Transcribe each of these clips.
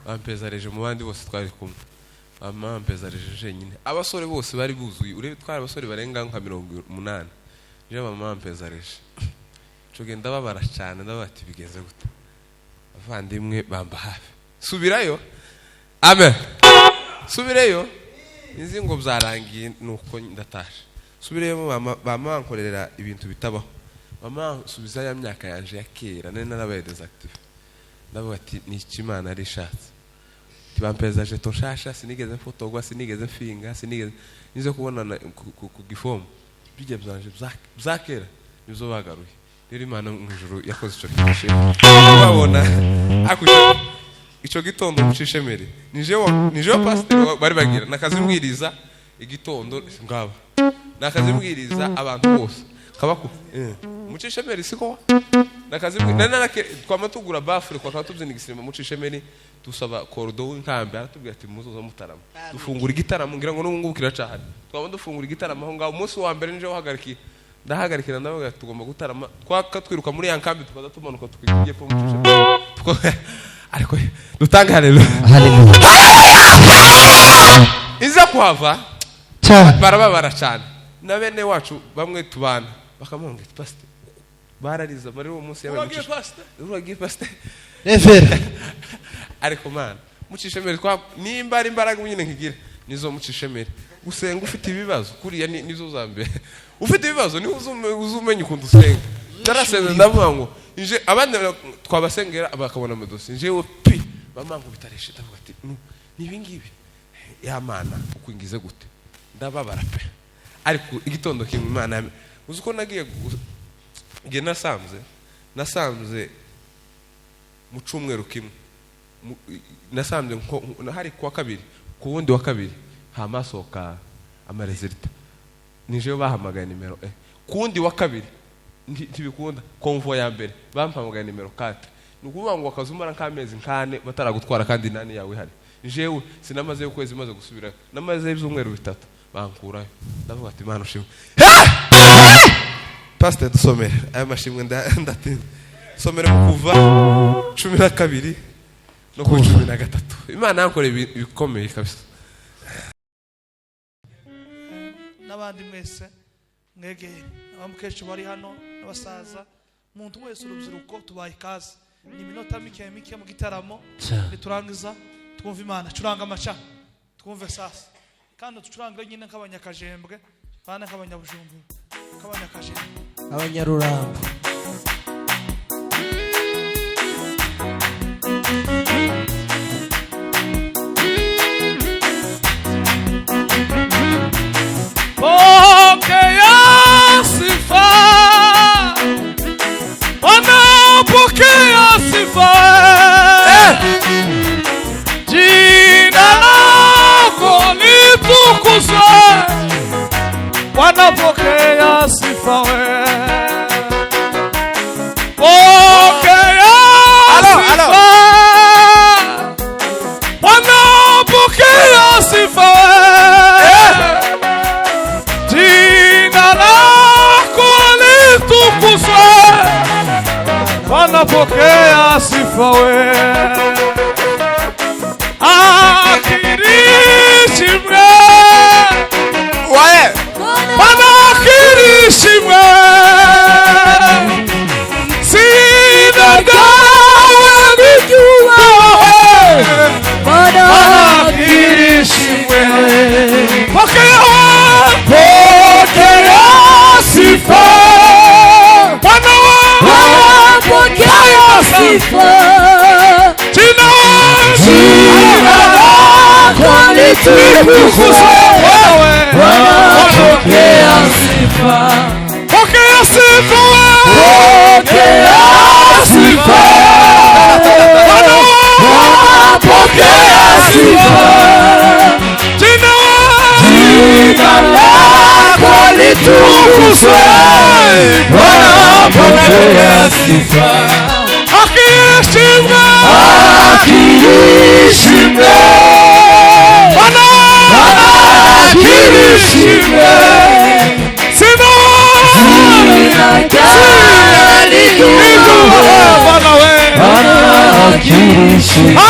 bampezareje mu bandi bose twari kumwe. Bampezareje nyine abasore bose bari buzuye urebe twari abasore barenga nka 80. Je mama bampezareje cyo genda babara cyane ndabati bigeze gute abavandimwe bamba hafi subirayo amen subireyo izi ngo byarangiye nuko ndatasha subireyo mama bankorera ibintu bitabaho mama subiza ya myaka yanje ya kera nene narabaye desactive ndavuga ati ni ikimana ari shatse tibampezaje toshasha sinigeze fotogwa sinigeze finga sinigeze nizo kubona ku gifomu bijya byanje byakera nizo bagaruye rero Imana mu ijuru yakoze ico kishe babona akusha ico gitondo mucishemere nije pastor bari bagira nakazimbwiriza igitondo ngaba nakazimbwiriza abantu bose kabako mucishemere siko nakazimbwira twamatugura bafure kwa katubye nigisirima mucishemere dusaba cordo w'inkambi aratubwira ati muzoza mutarama dufungura igitaramo ngira ngo n'ubungu kiracahari twaba dufungura igitaramo aho ngaho umunsi wa mbere nje wahagarikiye ndahagarikira ndavuga tugomba gutarama twakatwiruka muri ya nkambi tukaza tumanuka tukigiye po mucishemere ariko dutanga haleluya iza kuhava barababara cyane na bene wacu bamwe tubana bakamwonga pastor barariza bari uwo munsi yabaye urugiye pastor Rever ariko man mucishemere kwa nimba ari imbaraga nyine nkigira nizo mucishemere gusenga ufite ibibazo kuriya nizo zambe ufite ibibazo ni uzumenya ukuntu usenga ndarasenze ndavuga ngo nje abandi twabasengera bakabona amadosi njewe pi bamangu bitareshe ndavuga ati nibingibi ya mana ukwingize gute ndababara pe ariko igitondo kimwe Imana uzuko nagiye nasanze mu cyumweru kimwe nasanze hari kwa kabiri ku wundi wa kabiri hamasoka amaresulta nije bahamagaye nimero ku wundi wa kabiri ntibikunda konvo ya mbere bampamagaye nimero 4 nukuvuga ngo akazumara nk'amezi nkane bataragutwara kandi nani yawe hari jewe sinamaze ukwezi maze gusubira namaze ibyumweru bitatu bankurayo ndavuga ati Imana ushimwe pastor dusomere aya mashimwe ndatinze somere kuva 12 no ku 13 Imana yankore ibikomeye kabisa n'abandi mwese mwege abamukesho bari hano n'abasaza umuntu wese urubyiruko tubaye ikaze ni iminota mike mu gitaramo niturangiza twumva Imana curanga amaca twumve sasa kandi tucuranga nyine nk'abanyakajembwe bana nk'abanyabujumbu nk'abanyakajembwe abanyarurambo Pokea sifa jina lako litukuzwe wanapokea sifa wewe pokea sifa wanapokea sifa wewe jina lako litukuzwe wanapokea sifa wewe akirishimwe wae wanakirishimwe sina gawe nijua wanakirishimwe pokea sifa sifa jina lako litukuzwe wanapokea sifa pokea sifa pokea sifa wanapokea sifa jina lako litukuzwe wanapokea sifa akirishimwe akirishimwe sina akirishimwe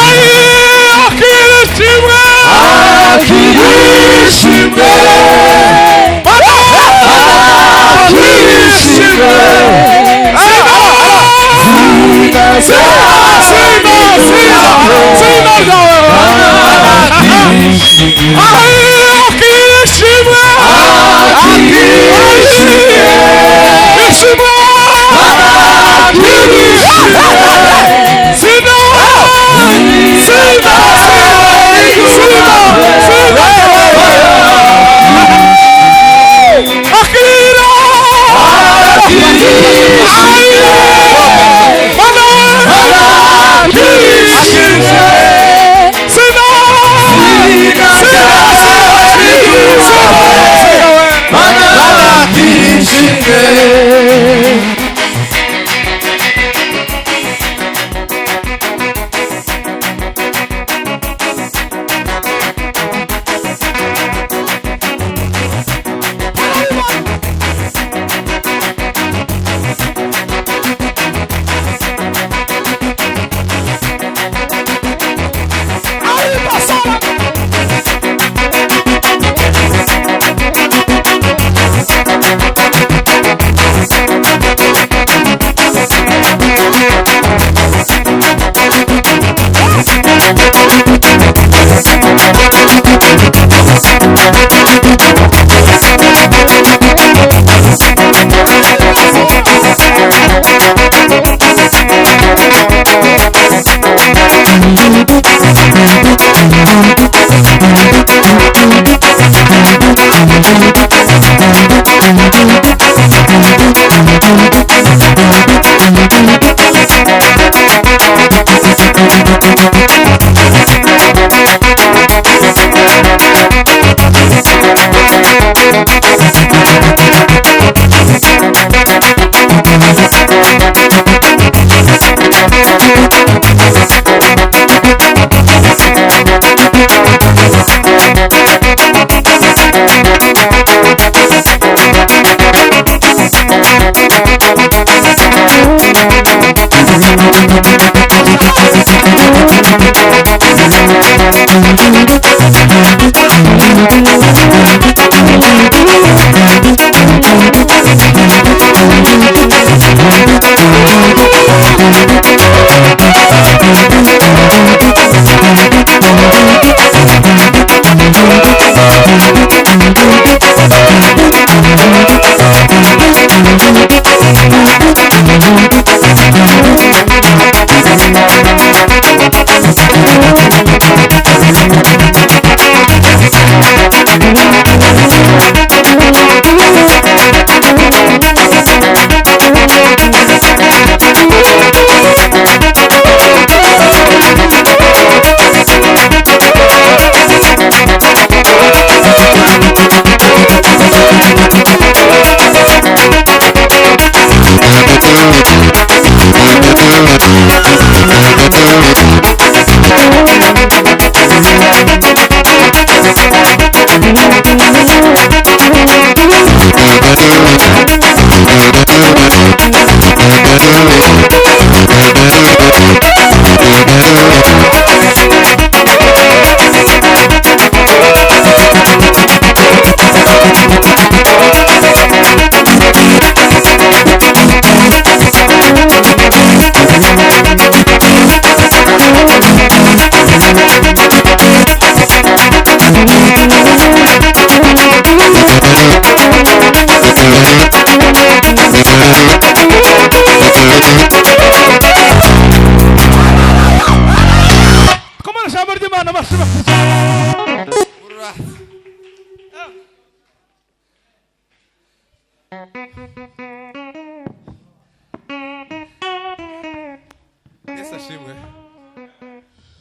Yesu ashimwe.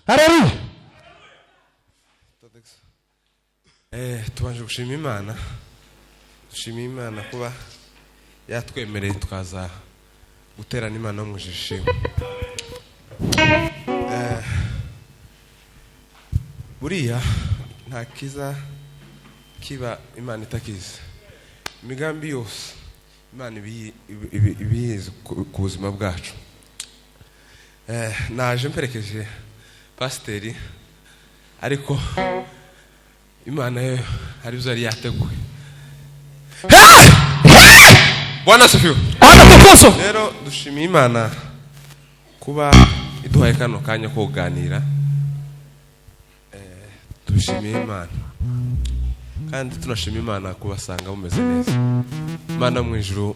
Haleluya. Tubanje gushima Imana. Dushimiye Imana kuba yatwemereye twaza guterana Imana mu jishimo. Buriya nta kiza kiba Imana itakiza. Imigambi yose Imana ibiyizi ku buzima bwacu. Naje mperekeje pasiteri ariko imana yo hari byo yari yateguye. Bwana sifiwe. Rero dushimiye Imana kuba iduhaye kano kanya ko kuganira. Dushimiye Imana kandi tunashimiye Imana kubasanga bumeze neza. Imana mu ijuru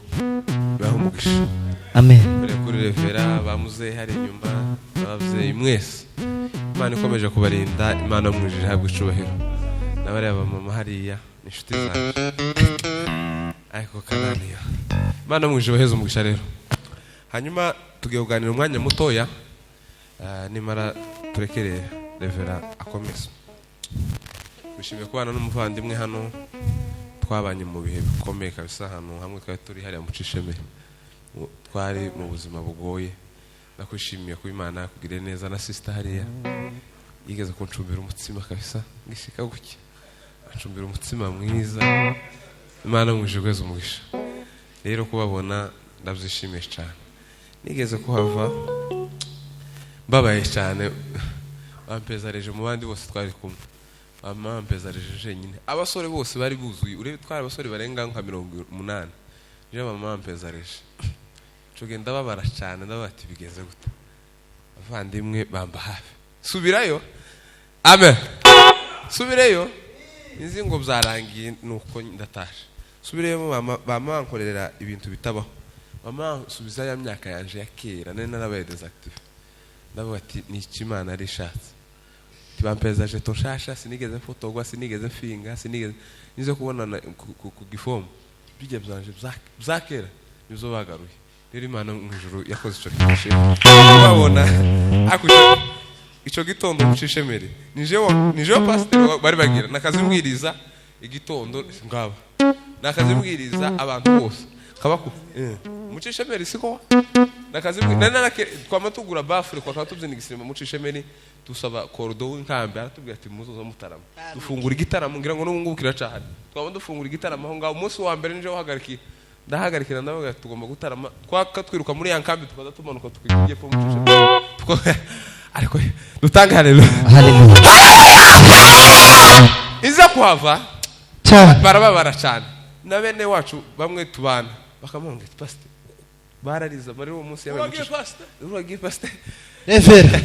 bahumugisha. Amen. Kuri revera bamuze hari inyuma babyeyi mwese. Imana ikomeje kubarinda. Imana mu ijuru habwe icubahiro. Nabari aba mama hariya inshuti zanje. Ariko kananiya. Imana mu ijuru baheze umugisha rero. Hanyuma tugiye kuganira umwanya mutoya. Nimara turekere revera akomeza. Bishimiye kubana n'umuvandimwe hano twabanye mu bihe bikomeye kabisa hano hamwe twari turi hariya mu Cisheme. Twari mu buzima bugoye. Nakwishimiye ku Imana kugire neza na sister hariya. Yigeze kuncumbira umutsima kabisa ngishika guki. Ancumbira umutsima mwiza. Imana mu ijuru gweze umugisha. Rero kubabona ndabyishimiye cyane. Nigeze kuhava babaye cyane. Bampezareje mu bandi bose twari kumwe. Bampezareje nyine. Abasore bose bari buzuye. Urebe twari abasore barenga nka 80. Je bampezareje. Cogenda babara cyane ndabati bigeze gute. Abavandimwe bamba hafi. Subirayo. Amen. Subireyo. Izi ngo byarangiye nuko ndatasha. Subireyo bama nkorera ibintu bitabaho. Mama subiza ya myaka yanje ya kera nene narabaye desactive. Ndavuga ati ni ikimana ari shatse. Tibampezaje toshasha sinigeze fotogwa sinigeze finga sinigeze nizo kubona ku gifomu. Bijya byanje byakera nizo bagaruye. Rero Imana mu ijuru yakoze ico kishe. Babona akusha ico gitondo mu Cishemere. Nije pastor bari bagira nakazimbwiriza igitondo ngaba. Nakazimbwiriza abantu bose. Kabako mu Cishemere siko nakazimbwira twamatugura bafure kwa katubye nigisirima mu Cishemere tusaba cordo w'inkambi aratubwira ati muzoza mutarama. Dufungura igitaramo ngira ngo n'ubungu kiracahari. Twaba dufungura igitaramo aho ngaho umunsi wa mbere nje wahagariki ndahagarikira ndavuga tugomba gutarama twakatwiruka muri ya nkambi tukaza tumanuka tukigiye po mu Cishemere. Ariko dutanga haleluya. Iza kuhava barababara cyane. Na bene wacu bamwe tubana bakamwonga pastor barariza muri uwo munsi yabaye urugiye pastor revera.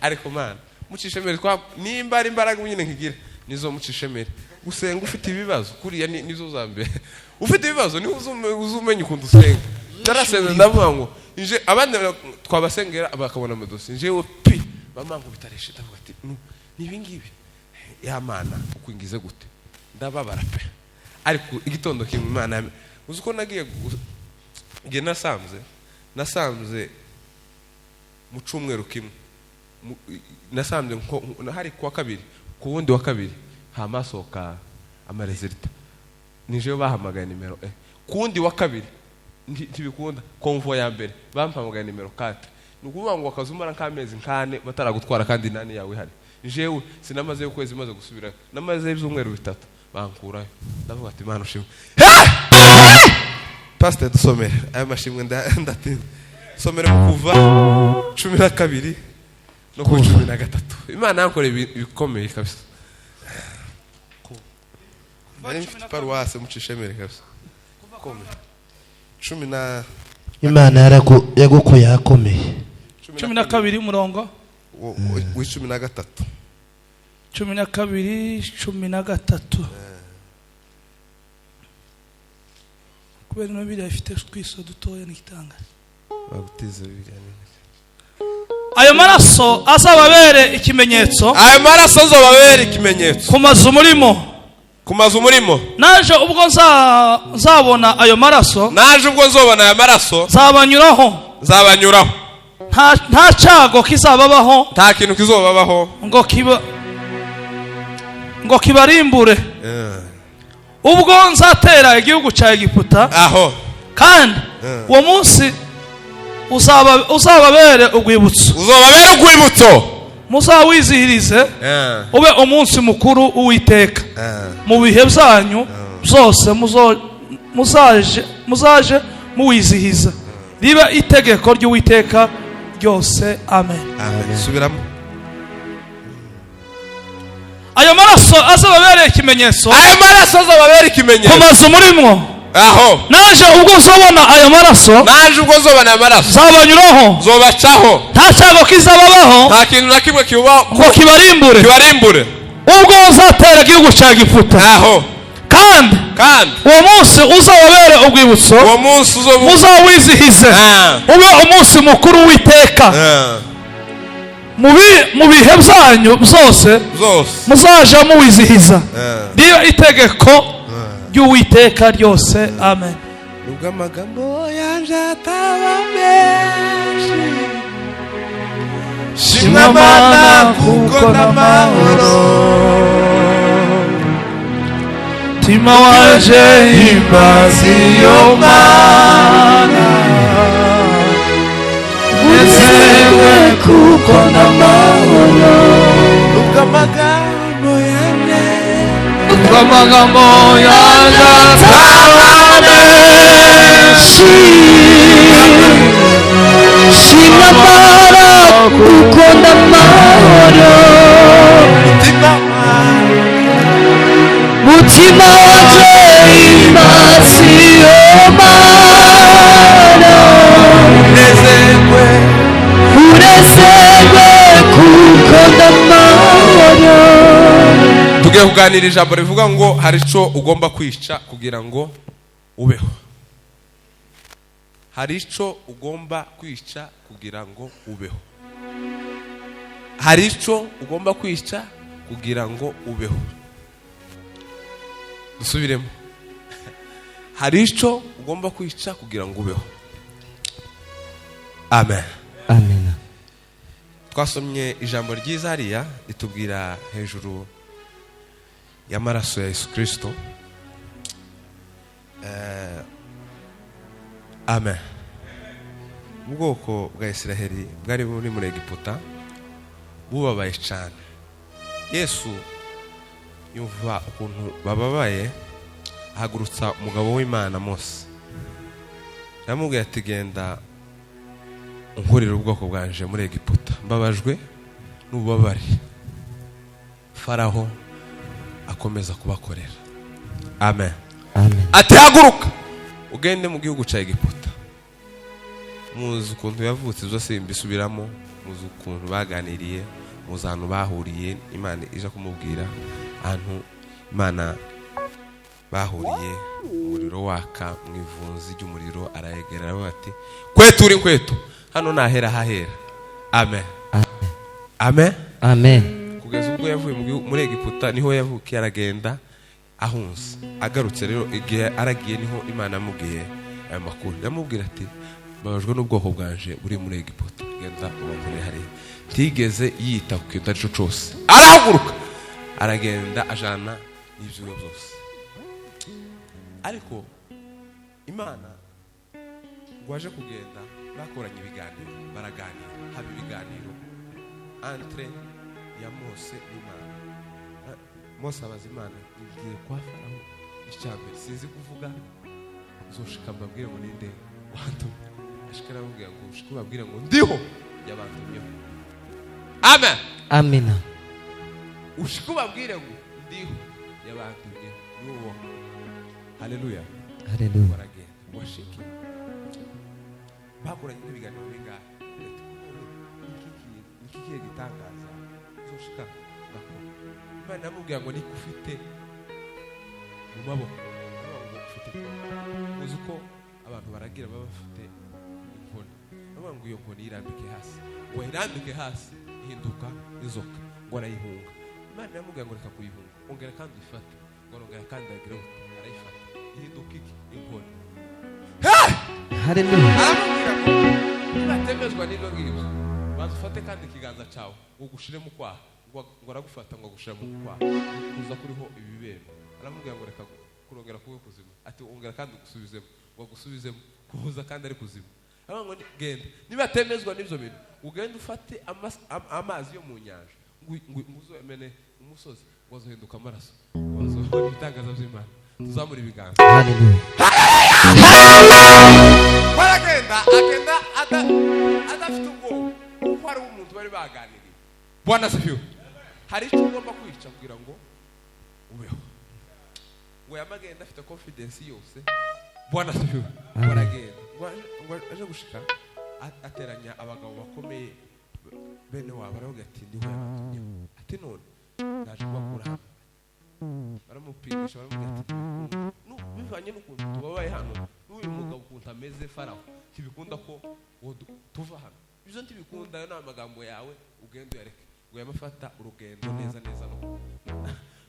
Ariko man mu Cishemere kwa nimba ari imbaraga nyine nkigira nizo mu Cishemere gusenga ufite ibibazo kuriya nizo zambe ufite ibibazo ni uzumenya ukuntu usenga. Ndarasenga ndavuga ngo nje abandi twabasengera abakabona amadosi njewe pi bamangu bitareshe ndavuga ati nibingibi ya Mana ukwingize gute ndababara pe. Ariko igitondo kimwe Imana uzuko nagiye nasanze mu cumweru kimwe nasanze nko hari kwa kabiri ku wundi wa kabiri hamasoka amaresulta nije bahamagaye nimero ku wundi wa kabiri ntibikunda konvo ya mbere bampamagaye nimero 4 nukuvuga ngo akazumara nk'amezi nkane bataragutwara kandi nani yawe hari jewe sinamaze ukwezi maze gusubira namaze ibyumweru bitatu bankurayo ndavuga ati Imana ushimwe. Pastor dusomere aya mashimwe ndatinda somere kuva 12 no ku 13. Imana yankore ibikomeye kabisa. Bari mfite paruwase mu Cishemere kabisa. Komeye. 10 Imana yagukuye akomeye. 12 umurongo w'13. 12:13. Kubera no biri afite twiso dutoya n'igitanga. Bagutize bijyanye. Ayo maraso azababere ikimenyetso. Ayo maraso azababere ikimenyetso. Kumaza umurimo. Naje ubwo nzabona ayo maraso. Nzobona ayo maraso. Zabanyuraho. Nta cyago kizababaho. Nta kintu kizobabaho. Ngo kibarimbure. Ubwo nzatera igihugu cya Egiputa. Aho. Kandi uwo munsi uzababere urwibutso. Muzawizihirize. Ube umunsi mukuru uwiteka. Mu bihe byanyu byose muzaje muwizihiza. Riba itegeko ry'uwiteka ryose. Amen. Subiramo. ayo maraso azababereye ikimenyetso, ayo maraso azababera ikimenyetso ku mazu murimwo. aho naje ubwo uzobona ayo maraso, naje ubwo nzobona ayo maraso zabanyuraho, zobacaho, nta cyago kizababaho, nta kintu na kimwe ngo kibarimbure ubwo uzatera igihugu cya Egiputa. aho kandi uwo munsi uzababere urwibutso, uwo munsi muzawizihize, ube umunsi mukuru w'iteka. mu bihe byanyu byose muzaja muwizihiza, niyo itegeko ry'Uwiteka ryose. amen. nubwo amagambo yanje ataba menshi, shimwa Mana kuko n'amahoro, mutima wanje himbaza iyo Mana, unezerewe kuko n'amahoro. nubwo amagambo yanje ataba menshi, shimwa Mana kuko n'amahoro, mutima wanje himbaza iyo Mana, unezerwe kuko n'amahoro. tugiye kuganira ijambo rivuga ngo hari ico ugomba kwica kugira ngo ubeho. hari ico ugomba kwica kugira ngo ubeho. hari ico ugomba kwica kugira ngo ubeho. dusubiremo. hari ico ugomba kwica kugira ngo ubeho. amen. Amen. twasomye ijambo ryiza hariya ritubwira hejuru y'amaraso ya Yesu Kristo. amen. ubwoko bwa Isiraheli bwari buri muri Egiputa bubabaye cyane. Yesu yumva ukuntu bababaye, ahagurutsa umugabo w'Imana Mose, aramubwira ati genda unkurira ubwoko bwanje muri Egiputa, mbabajwe n'ububabare Faraho akomeza kubakorera. amen. Amen. ati haguruka ugende mu gihugu cya Egiputa. muzi ukuntu yavutse, zose mbisubiramo, muzi ukuntu baganiriye, muzi ahantu bahuriye, Imana ije kumubwira ahantu Imana bahuriye, umuriro waka mu ivunzi ry'umuriro, arayegera aravuga ati kwetura inkweto, hano nahera hahera. amen. amen. Amen. kugeza ubwo yavuye muri Egiputa niho yavukiye, aragenda ahunze. agarutse rero igihe aragiye niho Imana yamubwiye aya makuru, yamubwira ati babajwe n'ubwoko bwanje buri muri Egiputa, genda ubakore hariya. ntigeze yita ku kintu arico cose, arahaguruka aragenda ajana n'ibyo byose. ariko Imana waje kugenda bakoranye ibiganiro, baraganira, haba ibiganiro entre ya Mose n'Imana. Mose abaza Imana, ngiye kwa Faraho icyambere sinzi kuvuga, zoshika mbabwire ngo ninde wantumye. ashikara avuga ngo ushike babwire ngo ndiho yabantumyeho. amen. Amen. ushike babwire ngo ndiho yabantumyeho. nuwo. haleluya. Haleluya. baragenda washike bakoranye n'ibiganiro bingahe, iki kiye gitangaza zoshika bakora. Imana yamubwira ngo niko ufite mu maboko, ngo ufite muzi ko abantu baragira baba bafite inkoni, bavuga ngo iyo nkoni irambike hasi, ngo irambike hasi ihinduka inzoka, ngo arayihunga. Imana yamubwira ngo reka kuyihunga, ongera kandi uyifate, ngo ongera kandi agire arayifata, ihinduka iki inkoni. Haleluya. aramubwira ngo nibatemezwa n'ibyo ngibyo, bazufate kandi ikiganza cyawe ngo gushire mu kwaha, ngo aragufata ngo gushira mu kwaha kuza kuriho ibibero. aramubwira ngo reka kurongera kuwe kuzima, ati ongera kandi ugusubizemo, ngo gusubizemo kuza kandi ari kuzima. ngo genda nibatemezwa n'ibyo bintu, ugende ufate amazi yo mu nyanja, ngo uzemene umusozi, ngo azohinduka amaraso, ngo azohora ibitangaza by'Imana, tuzamura ibiganza. Haleluya. baragenda adafite ubwoba kuko hari umuntu bari baganiriye. Bwana asifiwe. hari icyo ugomba kwica kugira ngo ubeho. ngo yamagenda afite confidence yose. Bwana sifiwe. Baragenda ngo aje gushika ateranya abagabo bakomeye bene wabo aravuga ati ndiwe ati none naje kubakura. Baramupimisha baravuga ati no bivanye n'ukuntu tubabaye hano n'uyu mugabo ukuntu ameze Farawo kibikunda ko tuva hano. Izo ntibikunda yo n'amagambo yawe ugenda yareke ngo yamafata urugendo neza neza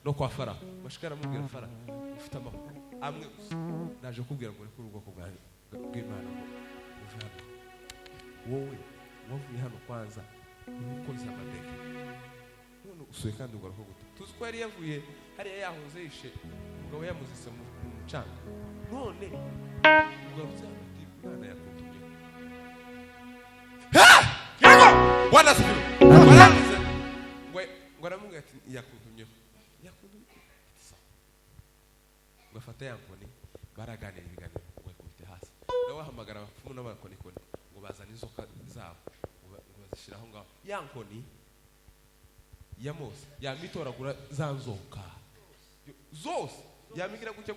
no kwa Farawo. Bashikara mubwira Farawo ufite amakuru amwe gusa naje kubwira ngo reka ubwoko bw'Imana uve hano. Wowe wavuye hano kwanza ukoze amadeke none usuye kandi ugaruka gute? Tuzi ko yari yavuye hariya yahunze yishe umugabo yamuzise mu mucanga none ugarutse hano uti Imana yakutumye. Bwana sifiwe. Baravuze ngo aramubwira ati yakutumyeho bafata yankoni baraganira ibiganiro ngo yakubite hasi. Nawe ahamagara abapfumu n'abakonikoni ngo bazane inzoka zabo ngo bazishiraho ngaho. Yankoni ya Mose yamitoragura za nzoka zose yamigira gucya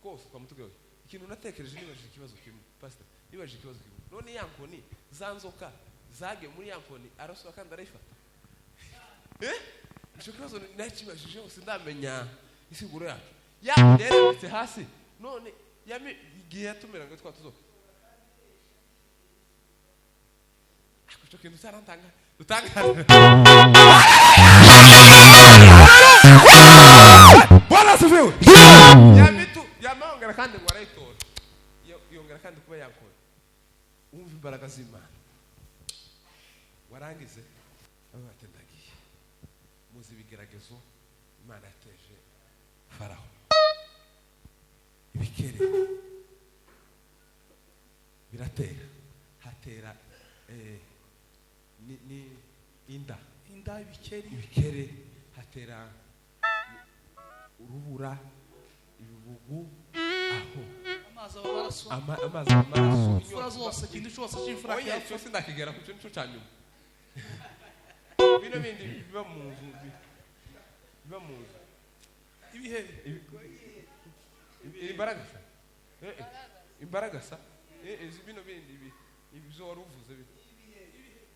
kose kwa mutwe. Ikintu natekereje nibajije ikibazo kimwe pastor, nibajije ikibazo kimwe. None yankoni za nzoka zage muri yankoni arasoba kandi arayifata. Ico kibazo nakibajije hose ndamenya isiguro yacu. Yarebetse hasi none igihe yatumira ngo twatuzo akucho kintu sarantanga dutanga Bwana sifiwe. Yamongera kandi ngo arayitora yongera kandi kuba yakora umva imbaraga z'Imana. Warangize abatendagiye muzi bigeragezo Imana yateje Farawo. Ibikere biratera hatera ni inda ibikere hatera urubura ibibugu aho amazi amaraso imfura zose kintu cyose cy'imfura oya cyose ndakigera ku cyo cyanyuma bino bindi biba mu nzu ibihe imbaragasa bino bindi ibyo waruvuze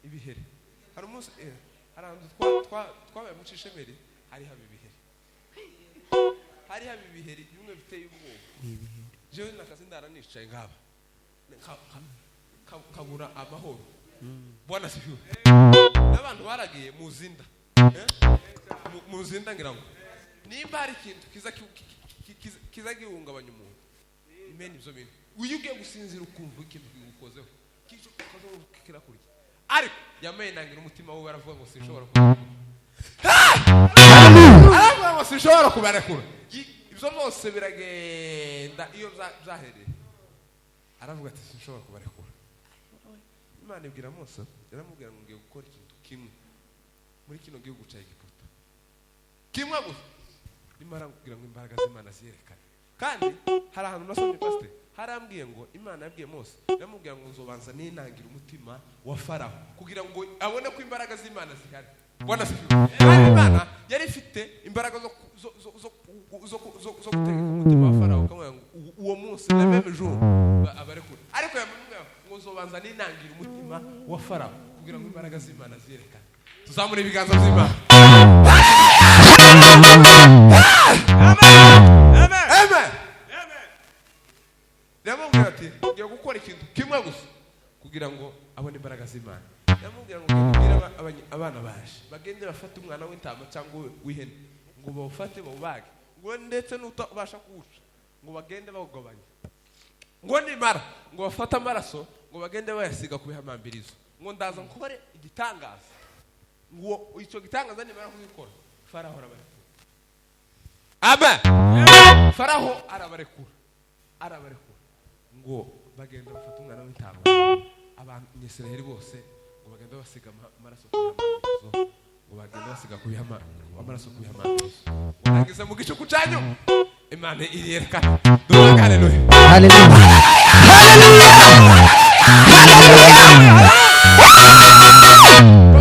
ibihere. Hari umunsi harandu twabaye mu Cishemeri hari haba ibiheri bimwe biteye ubwoba. Jewe nakazi ndaranishaye ngaba kabura amahoro. Bwana sifiwe. N'abantu baragiye muzinda ngira ngo nimba hari ikintu kiza gihungabanya umuntu imeni ibyo bintu uyugiye gusinzira ukumva ikintu kigukozeho kico kazo kirakurya ariko yamenangira umutima we baravuga ngo sinshobora aravuga ngo sinshobora kubarekura. Ibyo byose biragenda iyo byahereye aravuga ati sinshobora kubarekura. Imana ibwira Mose iramubwira ngo ngiye gukora ikintu kimwe muri kino gihugu cya Egiputa kimwe gusa nimara kugira ngo imbaraga z'Imana ziyerekane. Kandi hari ahantu nasomye pastor harambwiye ngo Imana yabwiye Mose yamubwira ngo nzobanza ninangira umutima wa Farawo kugira ngo abone ko imbaraga z'Imana zihari. Bwana sifiwe. Imana yari ifite imbaraga zo gutega umutima wa Farawo kamwe uwo munsi na même jour abarekura. Ariko yamubwira ngo nzobanza ninangira umutima wa Farawo kugira ngo imbaraga z'Imana ziyerekane. Tuzamure ibiganza by'Imana. Amen. Yamubwira ati ngiye gukora ikintu kimwe gusa kugira ngo abone imbaraga z'Imana. Yamubwira ngo kugira abana baje bagende bafate umwana w'intama cyangwa w'ihene ngo bawufate bawubage ngo ndetse n'utabasha kuwuca ngo bagende bawugabanya ngo nimara ngo bafate amaraso ngo bagende bayasiga ku bihamambirizo ngo ndaza nkore igitangaza ngo icyo gitangaza nimara kubikora Farawo arabarekura. Amen. Farawo arabarekura ngo bagenda bafata umwana w'intama abantu Isiraheli bose ngo bagenda basiga amaraso ku bihamambirizo ngo bagenda basiga ku amaraso ku bihamambirizo. Warangiza mu gicuku cyanyu Imana irerekana. Duhanga haleluya.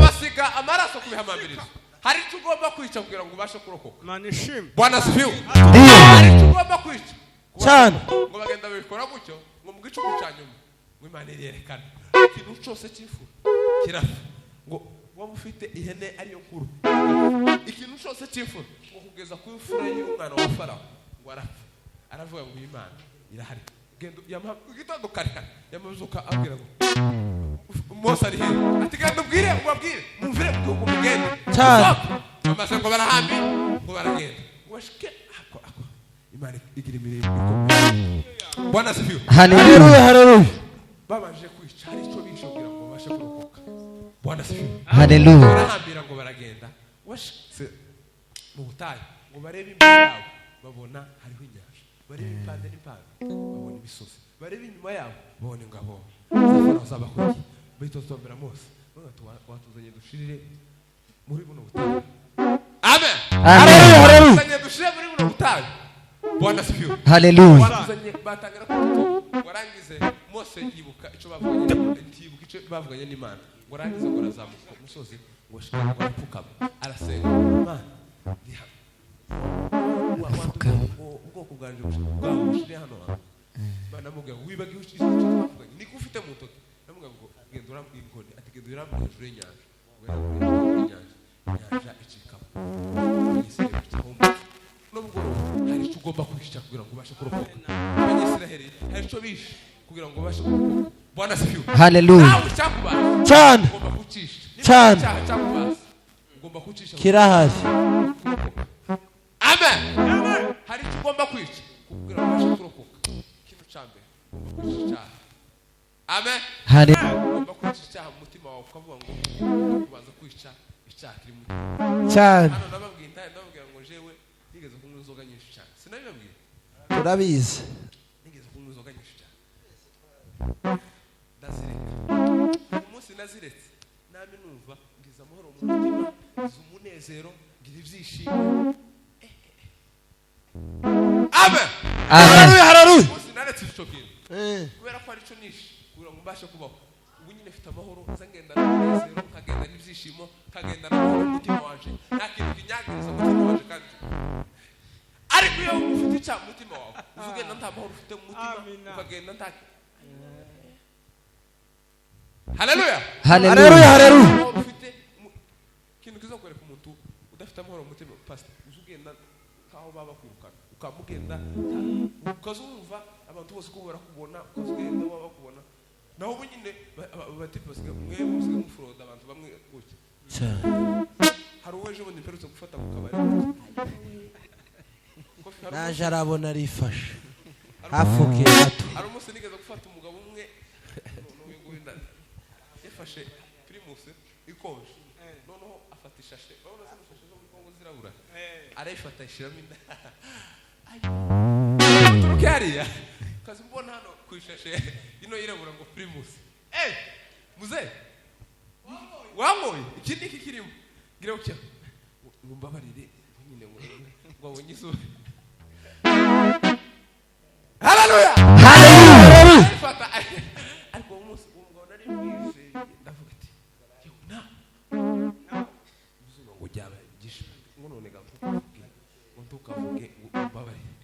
Basiga amaraso ku bihamambirizo hari icyo ugomba kwica kugira ngo ubashe kurokoka. manishim Bwana sifiwe. Ndiyo. Hari icyo ugomba kwica Cyane. ngo bagenda bikora gutyo ngo mu gicuku cya nyuma ngo Imana irerekana ikintu cyose cy'ifu kirapfa ngo waba ufite ihene ariyo nkuru ikintu cyose cy'ifu ngo kugeza ku ifura y'umwana wa Farawo ngo arapfa aravuga ngo Imana irahari gendo igitondo kare yamazuka abwira ngo Mose ari he ati genda ubabwire mumvire ngo mugende Cyane. amaze ngo barahambi ngo baragenda ngo shike ako Imana igira imirimo ikomeye. Bwana sifiwe. Haleluya, haleluya. Babanje kwica hari icyo bishe kugira ngo babashe kurokoka. Bwana sifiwe. Haleluya. Barahambira ngo baragenda washitse mu butayu ngo barebe imbere yabo babona hariho inyanja, barebe impande n'impande babona imisozi, barebe inyuma yabo babona ingabo z'abakuriye bitotombera Mose watuzanye dushirire muri buno butayu. Amen. Haleluya, haleluya. Watuzanye dushirire muri buno butayu. Bwana sifiwe. Haleluya. Watuzanye batangira kuvuga warangize Mose yibuka icyo bavuganye n'Imana. Warangize ngo arazamuka umusozi ngo shika ngo apfukama arasenga Imana ubwoko bwanje bushire hano Imana mubwira wibagiwe icyo twavuganye niko ufite mu ntoki namubwira ngo genda urambwira inkoni ati genda urambwira hejuru y'inyanja inyanja icikamo nubwo hari icyo ugomba kwica kugira ngo ubashe kurokoka Abanyisiraheli hari icyo bishe kugira ngo ubashe kurokoka. Bwana sifiwe. Haleluya. Cyane. Ugomba kucisha Cyane. Ugomba kucisha kirahari. Amen. Hari icyo ugomba kwica kugira ngo ubashe kurokoka. Kintu cyambe ugomba kwica. Amen. Haleluya. Ugomba kwica mu mutima wawe ukavuga ngo ubanza kwica icyaha kiri mu Cyane. hano ndababwira ngo jewe nigeze kunywa inzoga nyinshi cyane sinabibabwira Turabizi. nigeze kunywa inzoga nyinshi cyane umunsi naziretse nami numva ngize amahoro mu mutima ngize umunezero ngira ibyishimo. Amen. Haleluya, haleluya. Umunsi naretse icyo kintu kubera ko ari cyo nishe kugira ngo mbashe kubaho ubu nyine mfite amahoro nzagenda n'umunezero nkagenda n'ibyishimo nkagenda n'amahoro mu mutima wanje nta kintu kinyagiriza mu mutima wanje kandi ariko iyo ufite icyaha mu mutima wawe uzugenda nta mahoro ufite mu mutima ukagenda nta Haleluya. Haleluya, haleluya. Ufite kintu kizakwereka umuntu udafite amahoro mu mutima pastor uzugenda kaho baba kwirukana ukamugenda ukazumva abantu bose ko barakubona ukazugenda baba kubona naho ubu nyine batipe basiga mwe musiga mufroda abantu bamwe gutya hari uweje ubundi mperutse gufata mu kabari naje arabona rifashe hafuke gato hari umunsi nigeze gufata umugabo umwe yafashe primus ikonje noneho afata ishashe urabona se ishashe zo muri Kongo zirabura arayifata ishiramo inda turukariya kazi mbona hano kwishashe ino yirabura ngo primus muze wangoye ikindi kikirimo gira ucya ngumbabarire nyine ngo wonyizo. Haleluya. Haleluya. Fata ariko umunsi umugabo nari mwize ndavuga ati na uzuba ngo jyabe gisha ngo none gavuge ngo tukavuge ngo mbabarire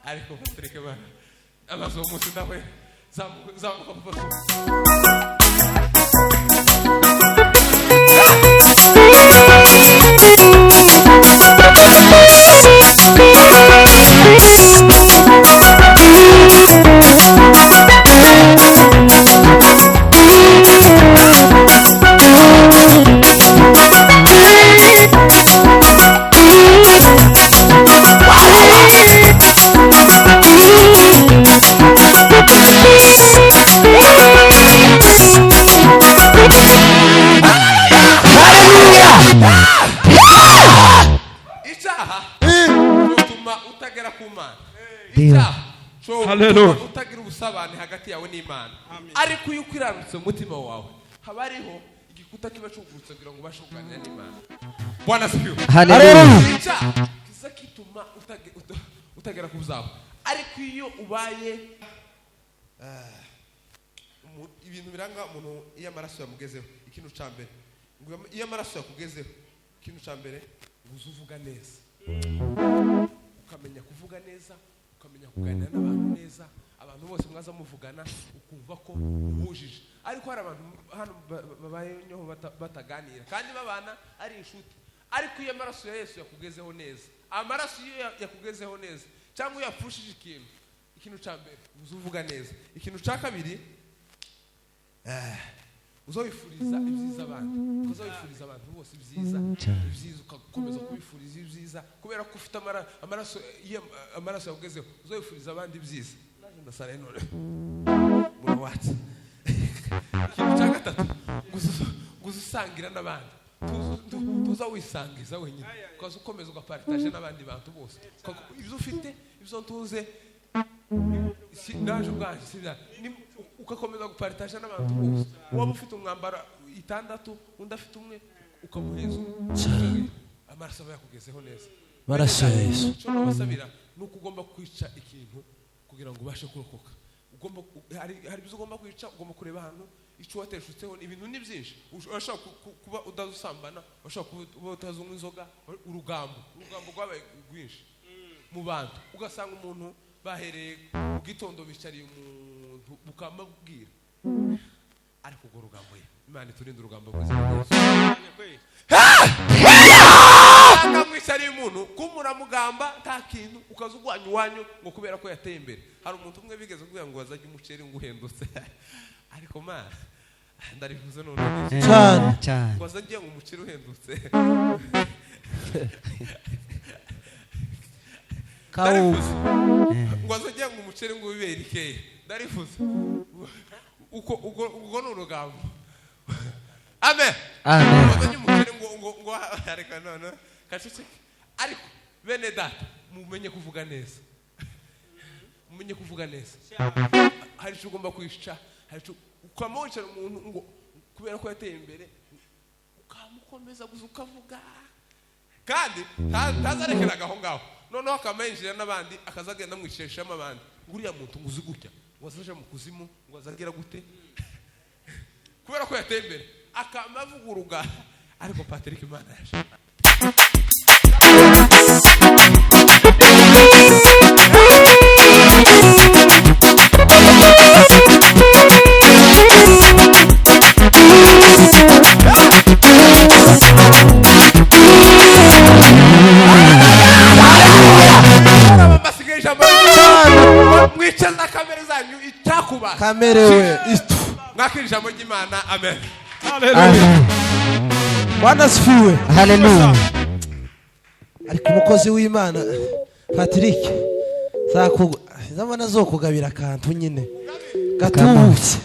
ariko patrike ba amaso umunsi ndawe zamuka papa utagira ubusabane hagati yawe n'Imana ariko iyo ukwiranutse mu mutima wawe haba hariho igikuta kiba cyugurutse kugira ngo ubashe kuganira n'Imana. Bwana sifiwe. Haleluya. Kiza kituma utagera ku buzaba ariko iyo ubaye ibintu biranga umuntu iyo amaraso yamugezeho ikintu ca mbere iyo amaraso yakugezeho ikintu ca mbere uzuvuga neza ukamenya kuvuga neza ukamenya kuganira n'abantu neza abantu bose mwaza muvugana ukumva ko uhujije ariko hari abantu hano babayeho bataganira kandi babana ari inshuti ariko iyo amaraso ya Yesu yakugezeho neza amaraso iyo yakugezeho neza cyangwa yapfushije ikintu ca mbere uzuvuga neza ikintu ca kabiri uzabifuriza ibyiza abantu uzabifuriza abantu bose ibyiza ukakomeza kubifuriza ibyiza kubera ko ufite amaraso yakugezeho uzabifuriza abandi ibyiza ndasara none muri watsi ikintu cya gatatu gusangira n'abandi tuza wisangiza wenyine ukaza ukomeza ugaparitaje n'abandi bantu bose ibyo ufite ibyo ntuze naje ubwanje ugakomeza guparitaje n'abantu bose waba ufite umwambaro 6 undi afite umwe ukamuheza amaraso aba yakugezeho neza maraso ya Yesu cyo nabasabira nuko ugomba kwica ikintu kugira ngo ubashe kurokoka ugomba hari ibyo ugomba kwica ugomba kureba ahantu icyo wateshutseho ibintu ni byinshi urashaka kuba udazusambana urashaka kuba utazumwa inzoga urugambo rwabaye rwinshi mu bantu ugasanga umuntu bahereye mu gitondo bicariye umuntu bukamabwira ariko urwo rugambo ye Imana iturinde urugambo rw'Yesu mwicariye umuntu kumuramugamba nta kintu ukaza ugwanya iwanyu ngo kubera ko yateye imbere hari umuntu umwe bigeze kugira ngo wazajye umuceri ngo uhendutse ariko Mana ndarivuze none cyane wazajye ngo umuceri uhendutse kawuzi ngo wazajye ngo umuceri ngo ubibere ikeye ndarivuze uko ni urugambo amen wazajye umuceri ngo areka none kaceceke ariko bene data mumenye kuvuga neza hari icyo ugomba kwica hari icyo ukamuhicira umuntu ngo kubera ko yateye imbere ukamukomeza gusa ukavuga kandi ntazarekeraga aho ngaho noneho akamayinjira n'abandi akazagenda mwicishamo abandi ngo uriya muntu ngo uzi gutya ngo azaje mu kuzimu ngo azagira gute kubera ko yateye imbere akamavuguruga ariko Patrick Imana yaje mwicaza kamere zanyu itakuba kamerewe mwakira ijambo ry'Imana amen Bwana sifiwe Haleluya. ariko umukozi w'Imana Patrick zamana zo kugabira akantu nyine gatubutse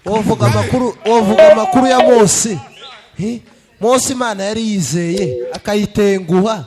wovuga amakuru ya Mose Mose Imana yari yizeye akayitenguha